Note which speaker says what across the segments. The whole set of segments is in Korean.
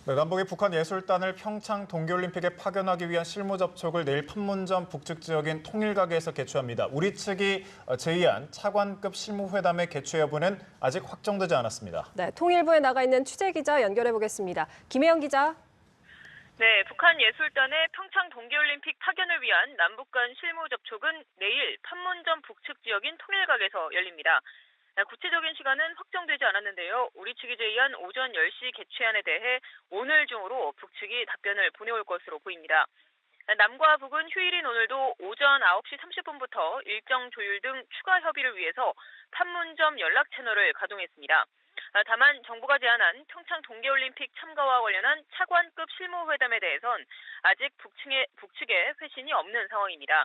Speaker 1: 네, 남북이 북한 예술단을 평창 동계올림픽에 파견하기 위한 실무 접촉을 내일 판문점 북측 지역인 통일가게에서 개최합니다. 우리 측이 제의한 차관급 실무회담의 개최 여부는 아직 확정되지 않았습니다.
Speaker 2: 네, 통일부에 나가 있는 취재기자 연결해 보겠습니다. 김혜영 기자.
Speaker 3: 네, 북한 예술단의 평창 동계올림픽 파견을 위한 남북 간 실무 접촉은 내일 판문점 북측 지역인 통일각에서 열립니다. 구체적인 시간은 확정되지 않았는데요. 우리 측이 제의한 오전 10시 개최안에 대해 오늘 중으로 북측이 답변을 보내올 것으로 보입니다. 남과 북은 휴일인 오늘도 오전 9시 30분부터 일정 조율 등 추가 협의를 위해서 판문점 연락 채널을 가동했습니다. 다만 정부가 제안한 평창 동계올림픽 참가와 관련한 차관급 실무회담에 대해선 아직 북측에 회신이 없는 상황입니다.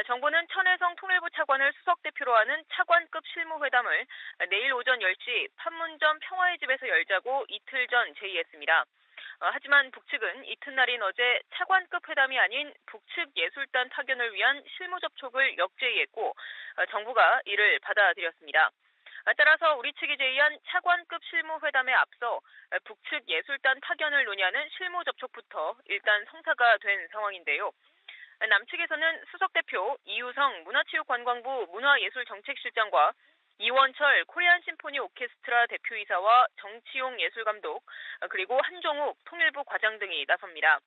Speaker 3: 정부는 천혜성 통일부 차관을 수석 대표로 하는 차관급 실무회담을 내일 오전 10시 판문점 평화의 집에서 열자고 이틀 전 제의했습니다. 하지만 북측은 이튿날인 어제 차관급 회담이 아닌 북측 예술단 파견을 위한 실무 접촉을 역제의했고 정부가 이를 받아들였습니다. 따라서 우리 측이 제의한 차관급 실무회담에 앞서 북측 예술단 파견을 논의하는 실무 접촉부터 일단 성사가 된 상황인데요. 남측에서는 수석 대표 이유성 문화체육관광부 문화예술정책실장과 이원철 코리안 심포니 오케스트라 대표이사와 정치용 예술감독 그리고 한종욱 통일부 과장 등이 나섭니다.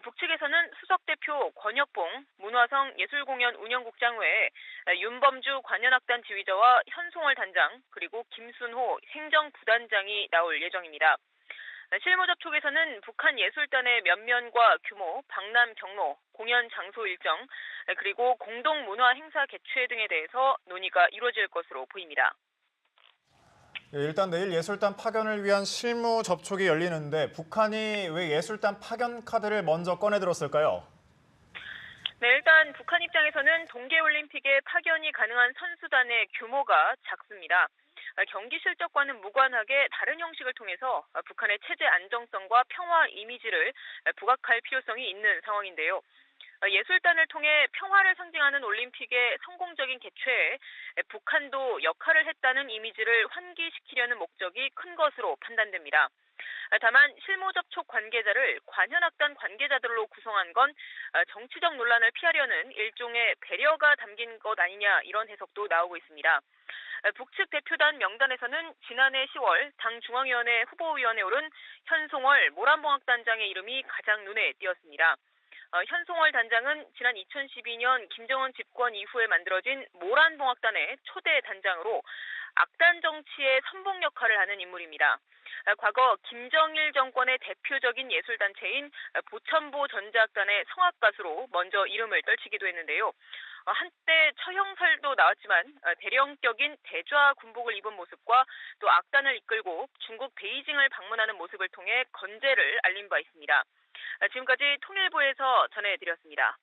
Speaker 3: 북측에서는 수석 대표 권혁봉 문화성 예술공연 운영국장 외에 윤범주 관현악단 지휘자와 현송월 단장 그리고 김순호 행정부단장이 나올 예정입니다. 실무 접촉에서는 북한 예술단의 면면과 규모, 방남 경로, 공연 장소 일정, 그리고 공동 문화 행사 개최 등에 대해서 논의가 이루어질 것으로 보입니다.
Speaker 1: 일단 내일 예술단 파견을 위한 실무 접촉이 열리는데 북한이 왜 예술단 파견 카드를 먼저 꺼내들었을까요?
Speaker 3: 네, 일단 북한 입장에서는 동계올림픽에 파견이 가능한 선수단의 규모가 작습니다. 경기 실적과는 무관하게 다른 형식을 통해서 북한의 체제 안정성과 평화 이미지를 부각할 필요성이 있는 상황인데요. 예술단을 통해 평화를 상징하는 올림픽의 성공적인 개최에 북한도 역할을 했다는 이미지를 환기시키려는 목적이 큰 것으로 판단됩니다. 다만 실무 접촉 관계자를 관현악단 관계자들로 구성한 건 정치적 논란을 피하려는 일종의 배려가 담긴 것 아니냐 이런 해석도 나오고 있습니다. 북측 대표단 명단에서는 지난해 10월 당 중앙위원회 후보위원에 오른 현송월 모란봉악단장의 이름이 가장 눈에 띄었습니다. 현송월 단장은 지난 2012년 김정은 집권 이후에 만들어진 모란봉악단의 초대 단장으로 악단 정치의 선봉 역할을 하는 인물입니다. 과거 김정일 정권의 대표적인 예술단체인 보천보 전자악단의 성악가수로 먼저 이름을 떨치기도 했는데요. 한때 처형설도 나왔지만 대령격인 대좌 군복을 입은 모습과 또 악단을 이끌고 중국 베이징을 방문하는 모습을 통해 건재를 알린 바 있습니다. 지금까지 통일부에서 전해드렸습니다.